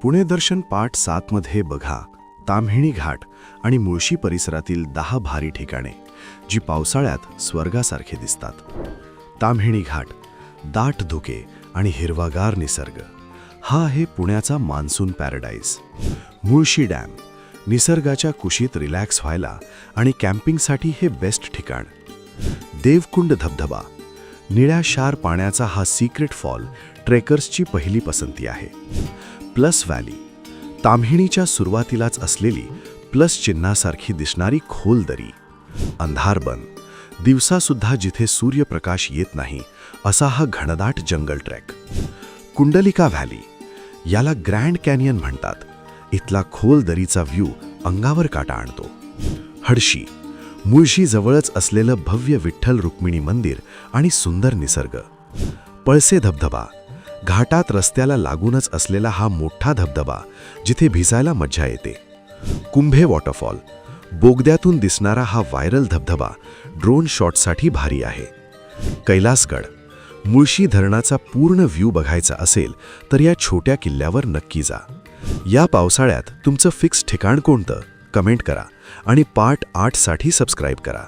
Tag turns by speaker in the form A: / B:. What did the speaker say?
A: पुणे दर्शन पाठ 7 मध्ये बघा ताम्हिणी घाट आणि मुळशी परिसरातील 10 भारी ठिकाणे जी पावसाळ्यात स्वर्गासारखे दिसतात. ताम्हिणी घाट, दाट धुके आणि हिरवागार निसर्ग हा आहे पुण्याचा मान्सून पॅराडाईज. मुळशी डॅम, निसर्गाच्या कुशीत रिलॅक्स व्हायला आणि कॅम्पिंगसाठी हे बेस्ट ठिकाण. देवकुंड धबधबा, निळ्या क्षार पाण्याचा हा सिक्रेट फॉल ट्रेकर्सची पहिली पसंती आहे. प्लस व्हॅली, ताम्हिणीच्या सुरुवातीलाच असलेली प्लस चिन्हासारखी दिसणारी खोल दरी. अंधारबन, दिवसासुद्धा जिथे सूर्यप्रकाश येत नाही असा हा घनदाट जंगल ट्रॅक. कुंडलिका व्हॅली, याला ग्रँड कॅनियन म्हणतात. इथला खोल दरीचा व्ह्यू अंगावर काटा आणतो. हडशी, मुळशी जवळच असलेलं भव्य विठ्ठल रुक्मिणी मंदिर आणि सुंदर निसर्ग. पळसे धबधबा, घाटात रस्त्याला लागूनच असलेला हा मोठा धबधबा जिथे भिजायला मज्जा येते. कुंभे वॉटरफॉल, बोगद्यातून दिसणारा हा व्हायरल धबधबा ड्रोन शॉटसाठी भारी आहे. कैलासगड, मुळशी धरणाचा पूर्ण व्ह्यू बघायचा असेल तर या छोट्या किल्ल्यावर नक्की जा. या पावसाळ्यात तुमचं फिक्स ठिकाण कोणतं कमेंट करा आणि पार्ट 8 साठी सबस्क्राईब करा.